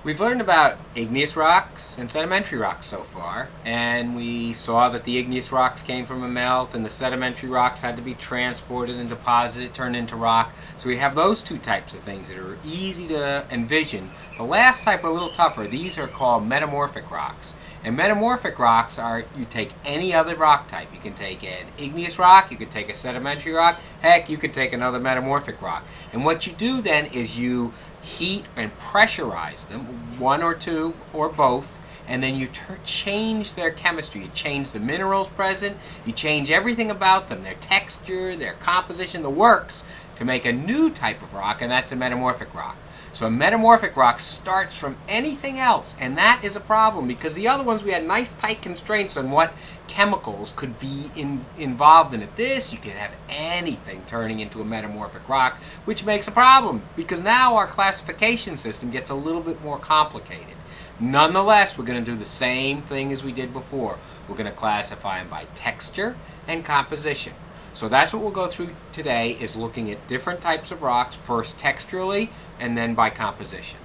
We've learned about igneous rocks and sedimentary rocks so far, and we saw that the igneous rocks came from a melt and the sedimentary rocks had to be transported and deposited, turned into rock. So we have those two types of things that are easy to envision. The last type are a little tougher. These are called metamorphic rocks. And metamorphic rocks are, you take any other rock type. You can take an igneous rock, you can take a sedimentary rock, heck, you could take another metamorphic rock. And what you do then is you heat and pressurize them, one or two or both, and then you change their chemistry. You change the minerals present, you change everything about them, their texture, their composition, the works, to make a new type of rock, and that's a metamorphic rock. So a metamorphic rock starts from anything else, and that is a problem because the other ones we had nice tight constraints on what chemicals could be involved in it. This, you can have anything turning into a metamorphic rock, which makes a problem because now our classification system gets a little bit more complicated. Nonetheless, we're going to do the same thing as we did before. We're going to classify them by texture and composition. So that's what we'll go through today, is looking at different types of rocks, first texturally and then by composition.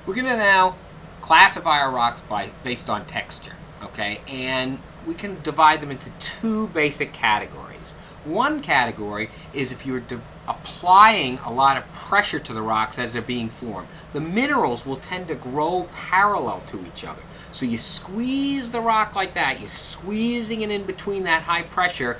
We're going to now classify our rocks based on texture, okay? And we can divide them into two basic categories. One category is if you're applying a lot of pressure to the rocks as they're being formed. The minerals will tend to grow parallel to each other. So you squeeze the rock like that, you're squeezing it in between that high pressure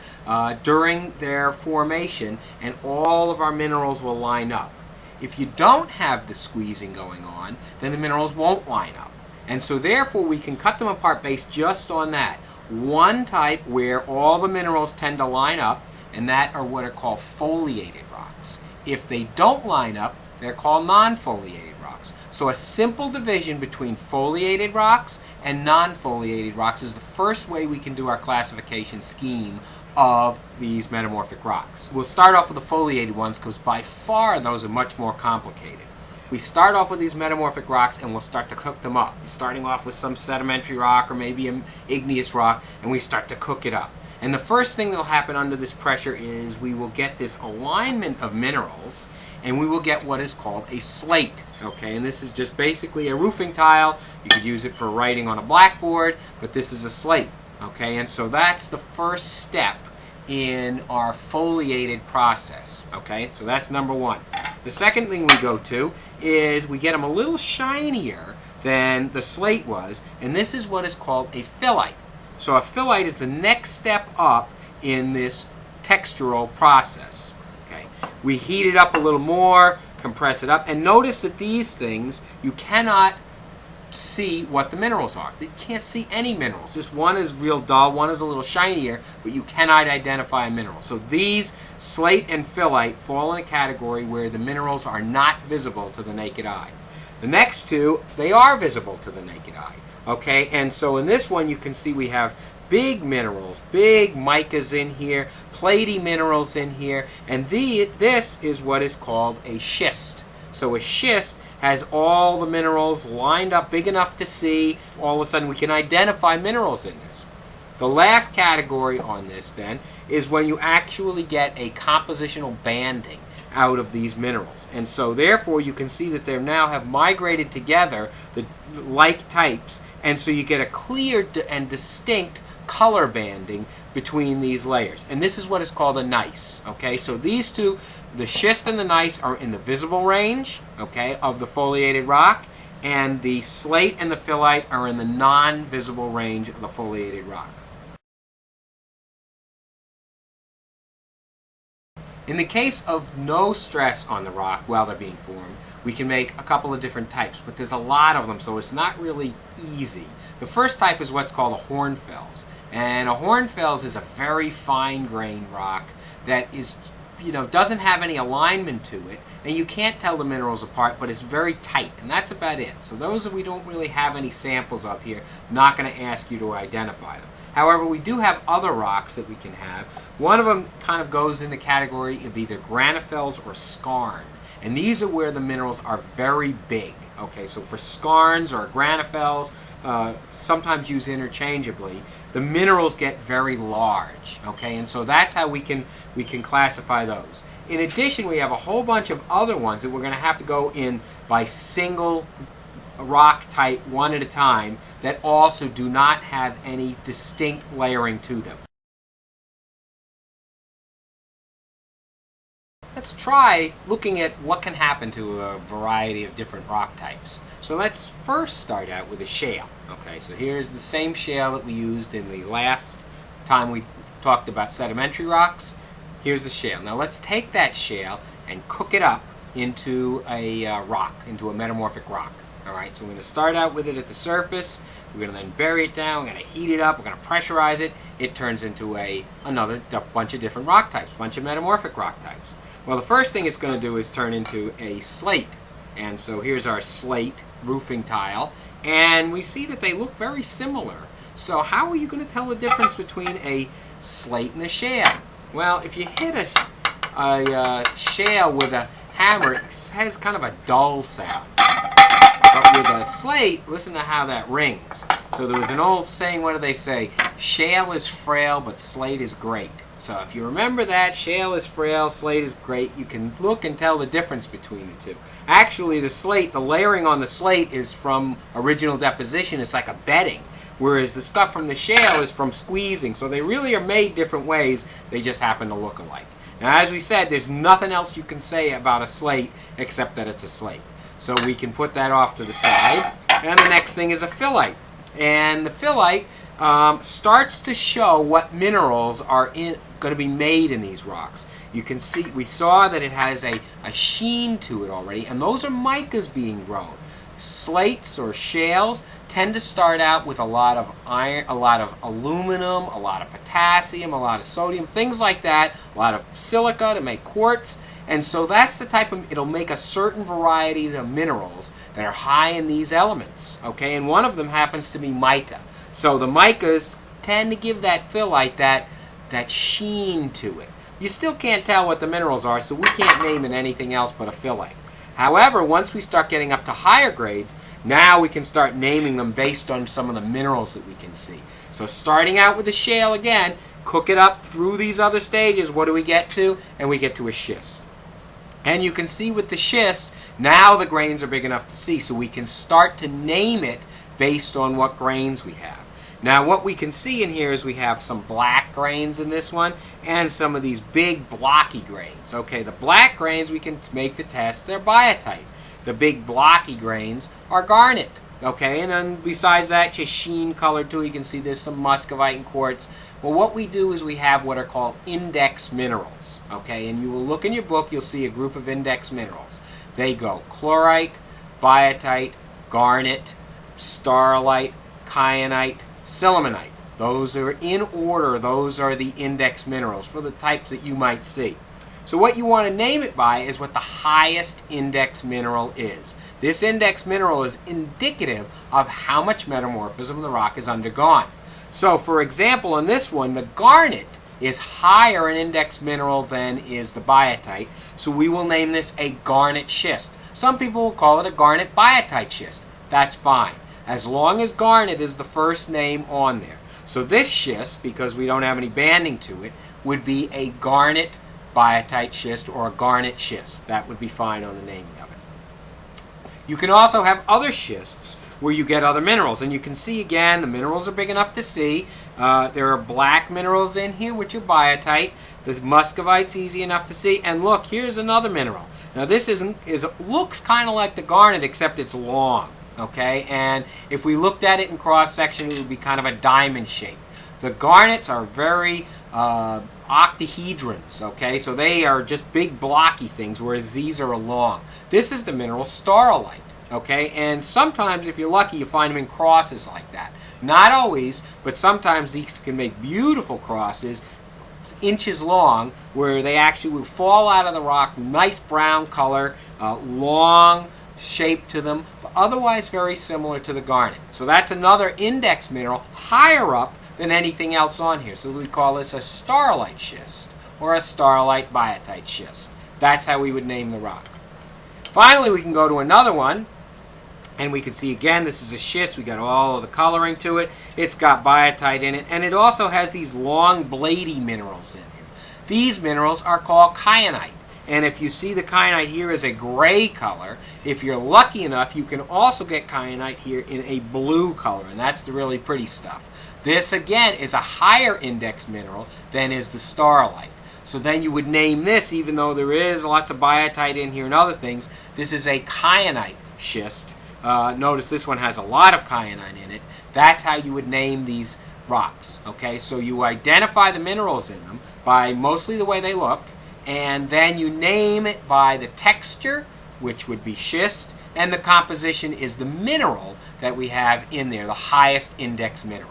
during their formation, and all of our minerals will line up. If you don't have the squeezing going on, then the minerals won't line up. And so therefore we can cut them apart based just on that. One type where all the minerals tend to line up, and that are what are called foliated rocks. If they don't line up, they're called non-foliated rocks. So a simple division between foliated rocks and non-foliated rocks is the first way we can do our classification scheme of these metamorphic rocks. We'll start off with the foliated ones because by far those are much more complicated. We start off with these metamorphic rocks and we'll start to cook them up. Starting off with some sedimentary rock or maybe an igneous rock, and we start to cook it up. And the first thing that will happen under this pressure is we will get this alignment of minerals, and we will get what is called a slate. Okay, and this is just basically a roofing tile. You could use it for writing on a blackboard, but this is a slate. Okay, and so that's the first step in our foliated process. Okay, so that's number one. The second thing we go to is we get them a little shinier than the slate was, and this is what is called a phyllite. So a phyllite is the next step up in this textural process. Okay, we heat it up a little more, compress it up, and notice that these things, you cannot see what the minerals are. You can't see any minerals. Just one is real dull, one is a little shinier, but you cannot identify a mineral. So these, slate and phyllite, fall in a category where the minerals are not visible to the naked eye. The next two, they are visible to the naked eye. Okay, and so in this one you can see we have big minerals, big micas in here, platy minerals in here, and this is what is called a schist. So a schist has all the minerals lined up big enough to see. All of a sudden we can identify minerals in this. The last category on this then is when you actually get a compositional banding out of these minerals. And so therefore you can see that they now have migrated together, the like types, and so you get a clear and distinct color banding between these layers. And this is what is called a gneiss. Okay, so these two, the schist and the gneiss, are in the visible range, okay, of the foliated rock, and the slate and the phyllite are in the non-visible range of the foliated rock. In the case of no stress on the rock while they're being formed, we can make a couple of different types, but there's a lot of them, so it's not really easy. The first type is what's called a hornfels, and a hornfels is a very fine-grained rock that is, doesn't have any alignment to it, and you can't tell the minerals apart, but it's very tight, and that's about it. So those we don't really have any samples of here. I'm not going to ask you to identify them. However, we do have other rocks that we can have. One of them kind of goes in the category of either granophyls or skarn. And these are where the minerals are very big. Okay, so for skarns or granophyls, sometimes used interchangeably, the minerals get very large. Okay, and so that's how we can classify those. in addition, we have a whole bunch of other ones that we're going to have to go in by single rock type one at a time that also do not have any distinct layering to them. Let's try looking at what can happen to a variety of different rock types. So let's first start out with a shale. Okay, so here's the same shale that we used in the last time we talked about sedimentary rocks. Here's the shale. Now let's take that shale and cook it up into a rock, into a metamorphic rock. Alright, so we're going to start out with it at the surface. We're going to then bury it down. We're going to heat it up. We're going to pressurize it. It turns into another bunch of different rock types, a bunch of metamorphic rock types. Well, the first thing it's going to do is turn into a slate. And so here's our slate roofing tile. And we see that they look very similar. So how are you going to tell the difference between a slate and a shale? Well, if you hit a shale with a hammer, it has kind of a dull sound. But with a slate, listen to how that rings. So there was an old saying, what do they say? Shale is frail, but slate is great. So if you remember that, shale is frail, slate is great, you can look and tell the difference between the two. Actually, the slate, the layering on the slate is from original deposition. It's like a bedding. Whereas the stuff from the shale is from squeezing. So they really are made different ways. They just happen to look alike. Now, as we said, there's nothing else you can say about a slate except that it's a slate. So we can put that off to the side. And the next thing is a phyllite. And the phyllite starts to show what minerals are going to be made in these rocks. You can see, we saw that it has a sheen to it already, and those are micas being grown. Slates or shales tend to start out with a lot of iron, a lot of aluminum, a lot of potassium, a lot of sodium, things like that, a lot of silica to make quartz. And so that's the type of, it'll make a certain varieties of minerals that are high in these elements, okay? And one of them happens to be mica. So the micas tend to give that phyllite that sheen to it. You still can't tell what the minerals are, so we can't name it anything else but a phyllite. However, once we start getting up to higher grades, now we can start naming them based on some of the minerals that we can see. So starting out with a shale again, cook it up through these other stages, what do we get to? And we get to a schist. And you can see with the schist, now the grains are big enough to see, so we can start to name it based on what grains we have. Now what we can see in here is we have some black grains in this one and some of these big blocky grains. Okay, the black grains we can make the test, they're biotite. The big blocky grains are garnet. Okay, and then besides that, just sheen colored too. You can see there's some muscovite and quartz. Well, what we do is we have what are called index minerals. Okay, and you will look in your book, you'll see a group of index minerals. They go chlorite, biotite, garnet, starlite, kyanite, sillimanite. Those are in order. Those are the index minerals for the types that you might see. So what you want to name it by is what the highest index mineral is. This index mineral is indicative of how much metamorphism the rock has undergone. So for example, in this one, the garnet is higher in index mineral than is the biotite. So we will name this a garnet schist. Some people will call it a garnet biotite schist. That's fine, as long as garnet is the first name on there. So this schist, because we don't have any banding to it, would be a garnet biotite schist or a garnet schist. That would be fine on the naming of it. You can also have other schists where you get other minerals, and you can see again the minerals are big enough to see. There are black minerals in here which are biotite. The muscovite's easy enough to see, and look, here's another mineral. Now this looks kind of like the garnet except it's long. Okay, and if we looked at it in cross section, it would be kind of a diamond shape. The garnets are very octahedrons, okay, so they are just big blocky things, whereas these are long. This is the mineral starlite, okay, and sometimes if you're lucky you find them in crosses like that. Not always, but sometimes these can make beautiful crosses, inches long, where they actually will fall out of the rock, nice brown color, long shape to them, but otherwise very similar to the garnet. So that's another index mineral higher up than anything else on here. So we call this a starlite schist or a starlite biotite schist. That's how we would name the rock. Finally, we can go to another one, and we can see again this is a schist. We got all of the coloring to it. It's got biotite in it, and it also has these long blady minerals in it. These minerals are called kyanite. And if you see the kyanite here as a gray color, if you're lucky enough, you can also get kyanite here in a blue color, and that's the really pretty stuff. This, again, is a higher index mineral than is the starlite. So then you would name this, even though there is lots of biotite in here and other things, this is a kyanite schist. Notice this one has a lot of kyanite in it. That's how you would name these rocks. Okay, so you identify the minerals in them by mostly the way they look, and then you name it by the texture, which would be schist, and the composition is the mineral that we have in there, the highest index mineral.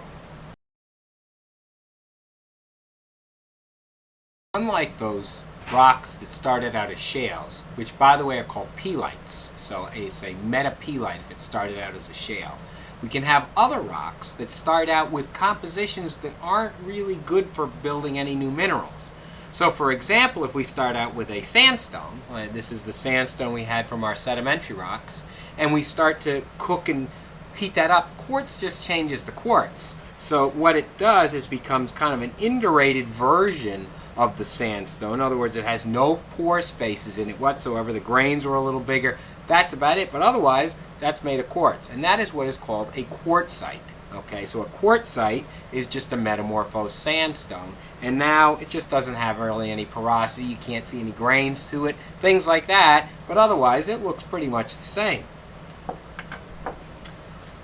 Unlike those rocks that started out as shales, which by the way are called peelites, so it's a metapeelite if it started out as a shale, we can have other rocks that start out with compositions that aren't really good for building any new minerals. So for example, if we start out with a sandstone, this is the sandstone we had from our sedimentary rocks, and we start to cook and heat that up, quartz just changes to quartz. So what it does is becomes kind of an indurated version of the sandstone. In other words, it has no pore spaces in it whatsoever. The grains are a little bigger. That's about it. But otherwise, that's made of quartz. And that is what is called a quartzite. Okay, so a quartzite is just a metamorphosed sandstone. And now it just doesn't have really any porosity. You can't see any grains to it. Things like that. But otherwise, it looks pretty much the same.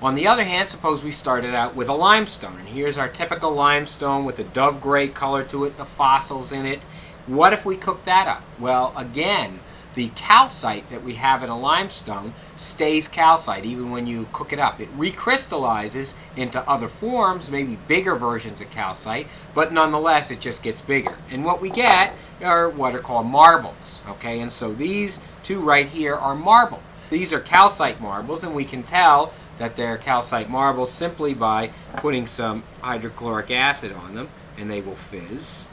On the other hand, suppose we started out with a limestone, and here's our typical limestone with a dove gray color to it, the fossils in it. What if we cook that up? Well, again, the calcite that we have in a limestone stays calcite even when you cook it up. It recrystallizes into other forms, maybe bigger versions of calcite, but nonetheless it just gets bigger. And what we get are what are called marbles. Okay, and so these two right here are marble. These are calcite marbles, and we can tell that they're calcite marbles simply by putting some hydrochloric acid on them, and they will fizz.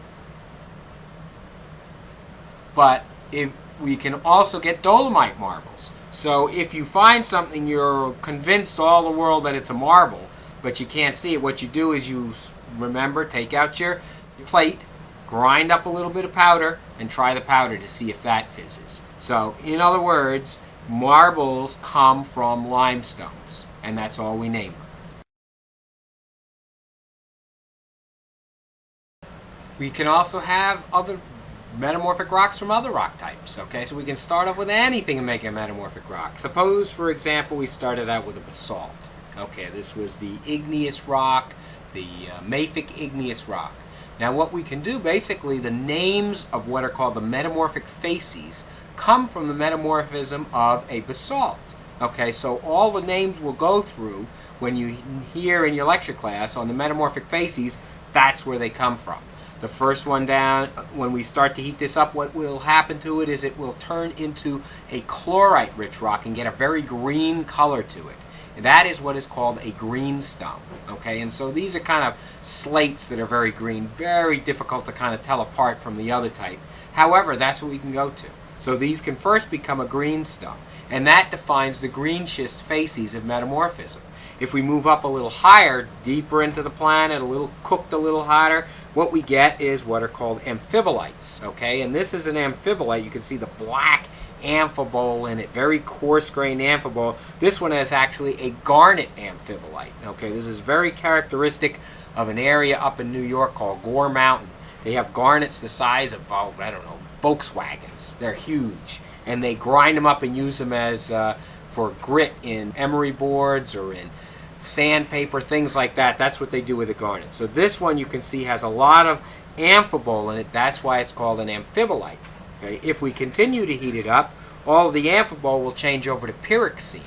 But we can also get dolomite marbles. So if you find something, you're convinced all the world that it's a marble, but you can't see it, what you do is you remember, take out your plate, grind up a little bit of powder, and try the powder to see if that fizzes. So in other words, marbles come from limestones, and that's all we name them. We can also have other metamorphic rocks from other rock types. Okay, so we can start off with anything and make a metamorphic rock. Suppose, for example, we started out with a basalt. Okay, this was the igneous rock, the mafic igneous rock. Now what we can do, basically, the names of what are called the metamorphic facies come from the metamorphism of a basalt. Okay, so all the names we'll go through when you hear in your lecture class on the metamorphic facies, that's where they come from. The first one down, when we start to heat this up, what will happen to it is it will turn into a chlorite-rich rock and get a very green color to it. And that is what is called a greenstone. Okay, and so these are kind of slates that are very green, very difficult to kind of tell apart from the other type. However, that's what we can go to. So these can first become a greenstone, and that defines the green schist facies of metamorphism. If we move up a little higher, deeper into the planet, cooked a little hotter, what we get is what are called amphibolites. Okay, and this is an amphibolite. You can see the black amphibole in it, very coarse-grained amphibole. This one is actually a garnet amphibolite. Okay, this is very characteristic of an area up in New York called Gore Mountain. They have garnets the size of, I don't know, Volkswagens. They're huge, and they grind them up and use them as for grit in emery boards or in sandpaper, things like that. That's what they do with the garnet. So this one you can see has a lot of amphibole in it. That's why it's called an amphibolite. Okay? If we continue to heat it up, all of the amphibole will change over to pyroxene,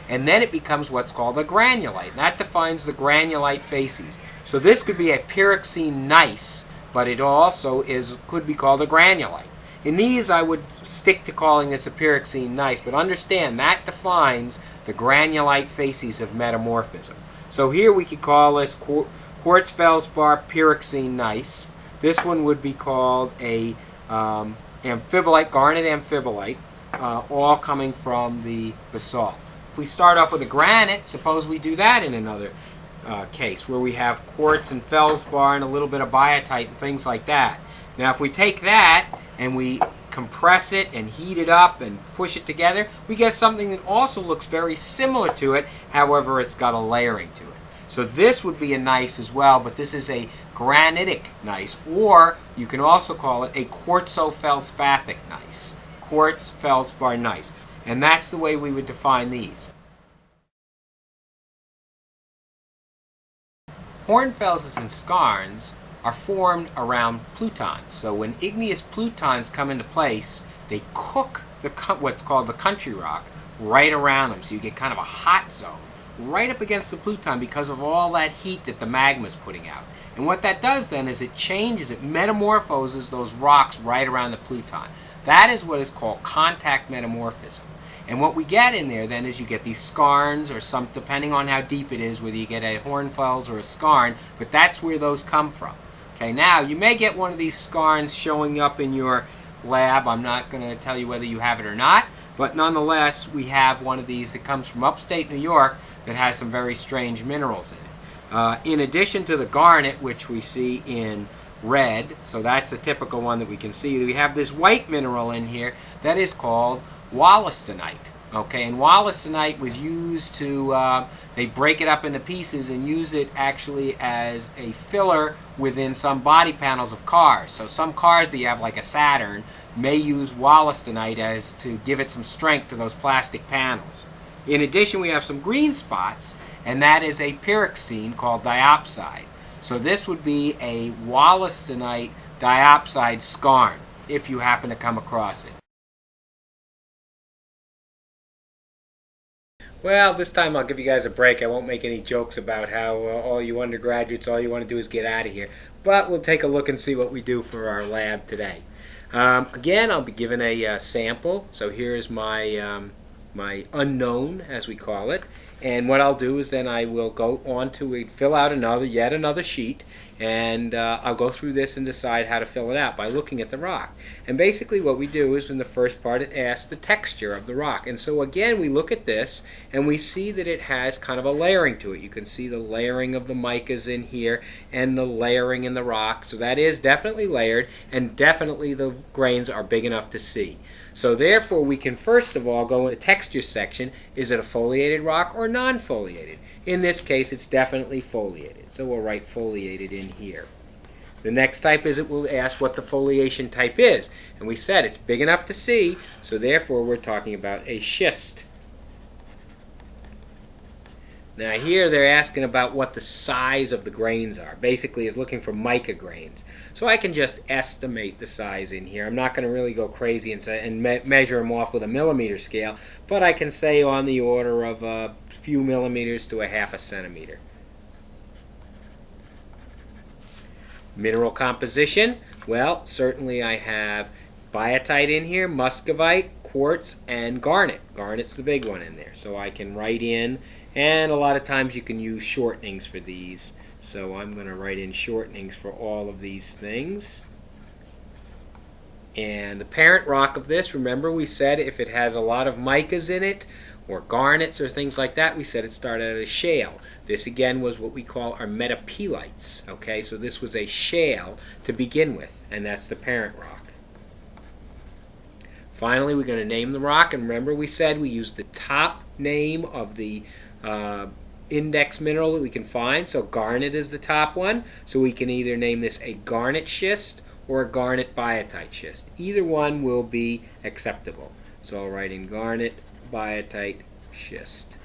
and then it becomes what's called a granulite. And that defines the granulite facies. So this could be a pyroxene gneiss, but it also could be called a granulite. In these, I would stick to calling this a pyroxene gneiss, but understand that defines the granulite facies of metamorphism. So here we could call this quartz feldspar pyroxene gneiss. This one would be called a amphibolite, garnet amphibolite, all coming from the basalt. If we start off with a granite, suppose we do that in another case, where we have quartz and feldspar and a little bit of biotite and things like that. Now if we take that and we compress it and heat it up and push it together, we get something that also looks very similar to it, however it's got a layering to it. So this would be a gneiss as well, but this is a granitic gneiss, or you can also call it a quartzo-feldspathic gneiss. Quartz feldspar gneiss. And that's the way we would define these. Hornfelses and skarns are formed around plutons. So when igneous plutons come into place, they cook what's called the country rock right around them. So you get kind of a hot zone right up against the pluton because of all that heat that the magma is putting out. And what that does then is it changes, it metamorphoses those rocks right around the pluton. That is what is called contact metamorphism. And what we get in there then is you get these skarns, or some, depending on how deep it is, whether you get a hornfels or a skarn, but that's where those come from. Okay, now you may get one of these skarns showing up in your lab. I'm not going to tell you whether you have it or not, but nonetheless, we have one of these that comes from upstate New York that has some very strange minerals in it. In addition to the garnet, which we see in red, so that's a typical one that we can see, we have this white mineral in here that is called wollastonite. Okay, and wollastonite was used to, they break it up into pieces and use it actually as a filler within some body panels of cars. So some cars that you have, like a Saturn, may use wollastonite as to give it some strength to those plastic panels. In addition, we have some green spots, and that is a pyroxene called diopside. So this would be a wollastonite diopside skarn, if you happen to come across it. Well, this time I'll give you guys a break. I won't make any jokes about how all you undergraduates, all you want to do is get out of here. But we'll take a look and see what we do for our lab today. Again, I'll be given a sample. So here's my my unknown, as we call it. And what I'll do is then I will go on to fill out yet another sheet, and I'll go through this and decide how to fill it out by looking at the rock. And basically what we do is in the first part it asks the texture of the rock. And so again we look at this and we see that it has kind of a layering to it. You can see the layering of the micas in here and the layering in the rock. So that is definitely layered, and definitely the grains are big enough to see. So therefore we can first of all go in the texture section. Is it a foliated rock or non-foliated? In this case it's definitely foliated. So we'll write foliated in here. The next type is it will ask what the foliation type is. And we said it's big enough to see, so therefore we're talking about a schist. Now here they're asking about what the size of the grains are. Basically it's looking for mica grains. So I can just estimate the size in here. I'm not going to really go crazy and measure them off with a millimeter scale, but I can say on the order of a few millimeters to a half a centimeter. Mineral composition, well, certainly I have biotite in here, muscovite, quartz, and garnet. Garnet's the big one in there. So I can write in, and a lot of times you can use shortenings for these. So I'm going to write in shortenings for all of these things. And the parent rock of this, remember we said if it has a lot of micas in it, or garnets or things like that, we said it started as a shale. This again was what we call our metapelites. Okay, so this was a shale to begin with, and that's the parent rock. Finally, we're going to name the rock, and remember we said we use the top name of the index mineral that we can find. So garnet is the top one, so we can either name this a garnet schist or a garnet biotite schist. Either one will be acceptable. So I'll write in garnet biotite schist.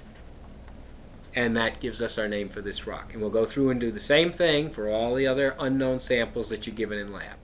And that gives us our name for this rock. And we'll go through and do the same thing for all the other unknown samples that you're given in lab.